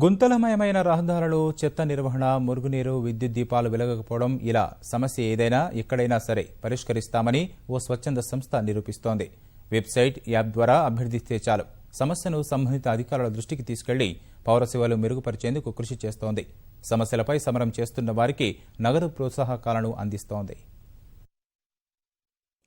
గుంతలమయమైన రహదారులు, చెత్త నిర్వహణ, మురుగునీరు, విద్యుత్ దీపాలు వెలగకపోవడం ఇలా సమస్య ఏదైనా ఎక్కడైనా సరే పరిష్కరిస్తామని ఓ స్వచ్ఛంద సంస్థ నిరూపిస్తోంది. వెబ్సైట్, యాప్ ద్వారా అభ్యర్థిస్తే చాలు సమస్యను సంబంధిత అధికారుల దృష్టికి తీసుకెళ్లి పౌర సేవలు మెరుగుపరిచేందుకు కృషి చేస్తోంది. సమస్యలపై సమరం చేస్తున్న వారికి నగదు ప్రోత్సాహకాలను అందిస్తోంది.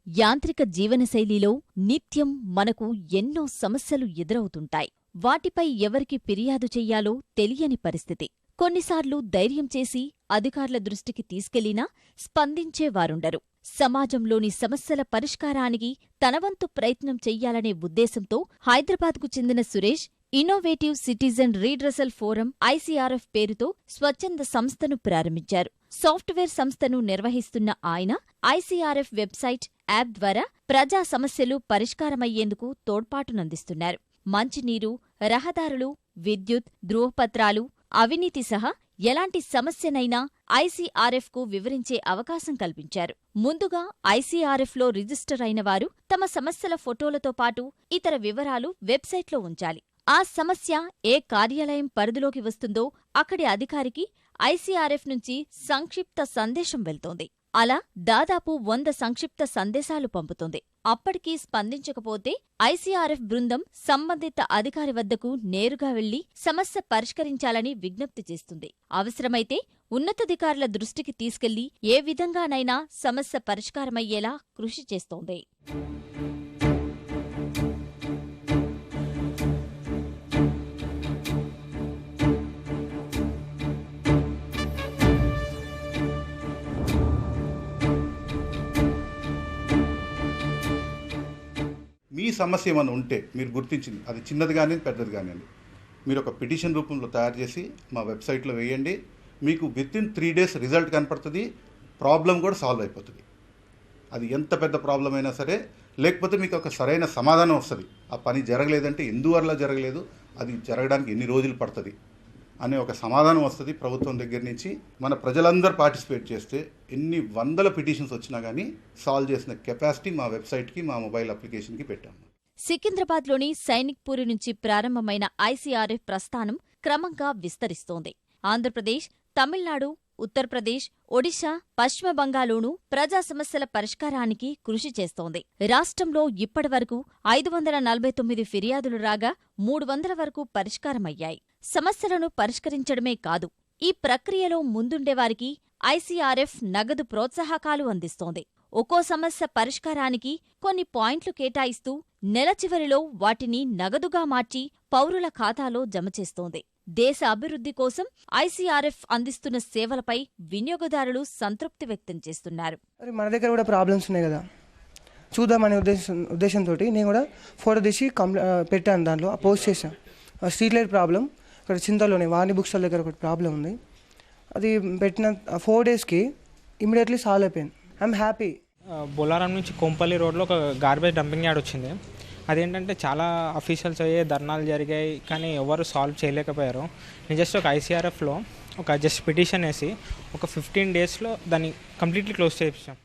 యాంత్రిక జీవనశైలిలో నిత్యం మనకు ఎన్నో సమస్యలు ఎదురవుతుంటాయి. వాటిపై ఎవరికి ఫిర్యాదు చెయ్యాలో తెలియని పరిస్థితి. కొన్నిసార్లు ధైర్యం చేసి అధికారుల దృష్టికి తీసుకెళ్లినా స్పందించేవారుండరు. సమాజంలోని సమస్యల పరిష్కారానికి తనవంతు ప్రయత్నం చెయ్యాలనే ఉద్దేశంతో హైదరాబాద్కు చెందిన Suresh innovative citizen redressal forum ICRF పేరుతో స్వచ్ఛంద సంస్థను ప్రారంభించారు. సాఫ్ట్వేర్ సంస్థను నిర్వహిస్తున్న ఆయన ఐసీఆర్ఎఫ్ వెబ్సైట్, యాప్ ద్వారా ప్రజా సమస్యలు పరిష్కారమయ్యేందుకు తోడ్పాటునందిస్తున్నారు. మంచినీరు, రహదారులు, విద్యుత్, ధృవపత్రాలు, అవినీతి సహా ఎలాంటి సమస్యనైనా ఐసీఆర్ఎఫ్కు వివరించే అవకాశం కల్పించారు. ముందుగా ఐసీఆర్ఎఫ్లో రిజిస్టర్ అయిన వారు తమ సమస్యల ఫోటోలతో పాటు ఇతర వివరాలు వెబ్సైట్లో ఉంచాలి. ఆ సమస్య ఏ కార్యాలయం పరిధిలోకి వస్తుందో అక్కడి అధికారికి ఐసీఆర్ఎఫ్ నుంచి సంక్షిప్త సందేశం వెళ్తోంది. అలా దాదాపు 100 సంక్షిప్త సందేశాలు పంపుతుంది. అప్పటికీ స్పందించకపోతే ఐసీఆర్ఎఫ్ బృందం సంబంధిత అధికారి వద్దకు నేరుగా వెళ్లి సమస్య పరిష్కరించాలని విజ్ఞప్తి చేస్తుంది. అవసరమైతే ఉన్నతాధికారుల దృష్టికి తీసుకెళ్లి ఏ విధంగానైనా సమస్య పరిష్కారమయ్యేలా కృషి చేస్తోంది. మీ సమస్య ఏమైనా ఉంటే మీరు గుర్తించింది, అది చిన్నది కానీ పెద్దది కానీ, మీరు ఒక పిటిషన్ రూపంలో తయారు చేసి మా వెబ్సైట్లో వేయండి. మీకు వితిన్ 3 days రిజల్ట్ కనపడుతుంది. ప్రాబ్లం కూడా సాల్వ్ అయిపోతుంది. అది ఎంత పెద్ద ప్రాబ్లం అయినా సరే, లేకపోతే మీకు ఒక సరైన సమాధానం వస్తుంది. ఆ పని జరగలేదంటే ఎందువల్ల జరగలేదు, అది జరగడానికి ఎన్ని రోజులు పడుతుంది అనే ఒక సమాధానం వస్తుంది ప్రభుత్వం దగ్గర నుంచి. మన ప్రజలందరూ పార్టిసిపేట్ చేస్తే ఎన్ని వందల పిటిషన్స్ వచ్చినా కానీ సాల్వ్ చేసిన కెపాసిటీ మా వెబ్సైట్కి, మా మొబైల్ అప్లికేషన్కి పెట్టాము. సికింద్రాబాద్లోని సైనిక్పూరి నుంచి ప్రారంభమైన ఐసీఆర్ఎఫ్ ప్రస్థానం క్రమంగా విస్తరిస్తోంది. ఆంధ్రప్రదేశ్, తమిళనాడు, ఉత్తరప్రదేశ్, ఒడిశా, పశ్చిమ బంగాల్లోనూ ప్రజా సమస్యల పరిష్కారానికి కృషి చేస్తోంది. రాష్ట్రంలో ఇప్పటివరకు 549 ఫిర్యాదులు రాగా 300 వరకు పరిష్కారమయ్యాయి. సమస్యలను పరిష్కరించడమే కాదు, ఈ ప్రక్రియలో ముందుండేవారికి ఐసీఆర్ఎఫ్ నగదు ప్రోత్సాహకాలు అందిస్తోంది. ఒక్కో సమస్య పరిష్కారానికి కొన్ని పాయింట్లు కేటాయిస్తూ నెల చివరిలో వాటిని నగదుగా మార్చి పౌరుల ఖాతాలో జమ చేస్తోంది. దేశ అభివృద్ధి కోసం ఐసీఆర్ఎఫ్ అందిస్తున్న సేవలపై వినియోగదారులు సంతృప్తి వ్యక్తం చేస్తున్నారు. మన దగ్గర కూడా ప్రాబ్లమ్స్ ఉన్నాయి కదా, చూద్దామనే ఉద్దేశంతో నేను కూడా ఫోటో తీసి పెట్టాను. దాంట్లో పోస్ట్ చేశాను. స్ట్రీట్ లైట్ ప్రాబ్లం ఇక్కడ చింతలోనే వాణి బుక్ స్టాల్ దగ్గర ఒకటి ప్రాబ్లం ఉంది. అది పెట్టిన 4 daysకి ఇమీడియట్లీ సాల్వ్ అయిపోయింది. I'm happy. బొల్లారం నుంచి కొంపల్లి రోడ్లో ఒక గార్బేజ్ డంపింగ్ యార్డ్ వచ్చింది. అదేంటంటే చాలా అఫీషియల్స్ అయ్యే ధర్నాలు జరిగాయి, కానీ ఎవరు సాల్వ్ చేయలేకపోయారు. నేను జస్ట్ ఒక ఐసీఆర్ఎఫ్లో ఒక జస్ట్ పిటిషన్ వేసి ఒక 15 daysలో దాన్ని కంప్లీట్లీ క్లోజ్ చేయించాం.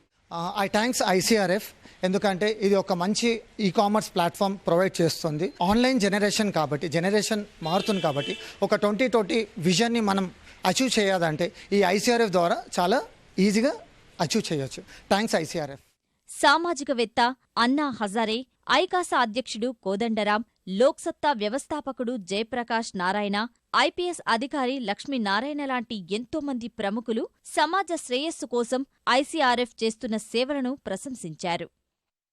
ఐ థ్యాంక్స్ ఐసీఆర్ఎఫ్, ఎందుకంటే ఇది ఒక మంచి ఈకామర్స్ ప్లాట్ఫామ్ ప్రొవైడ్ చేస్తుంది. ఆన్లైన్ జనరేషన్ కాబట్టి, జనరేషన్ మారుతుంది కాబట్టి ఒక 2020 విజన్ని మనం అచీవ్ చేయాలంటే ఈ ఐసీఆర్ఎఫ్ ద్వారా చాలా ఈజీగా అచీవ్ చేయొచ్చు. థ్యాంక్స్ ఐసీఆర్ఎఫ్. సామాజికవేత్త అన్నా హజారే, ఐకాసా అధ్యక్షుడు కోదండరాం, లోక్సత్తా వ్యవస్థాపకుడు జయప్రకాష్ నారాయణ, ఐపీఎస్ అధికారి లక్ష్మీనారాయణ లాంటి ఎంతోమంది ప్రముఖులు సమాజ శ్రేయస్సు కోసం ఐసీఆర్ఎఫ్ చేస్తున్న సేవలను ప్రశంసించారు.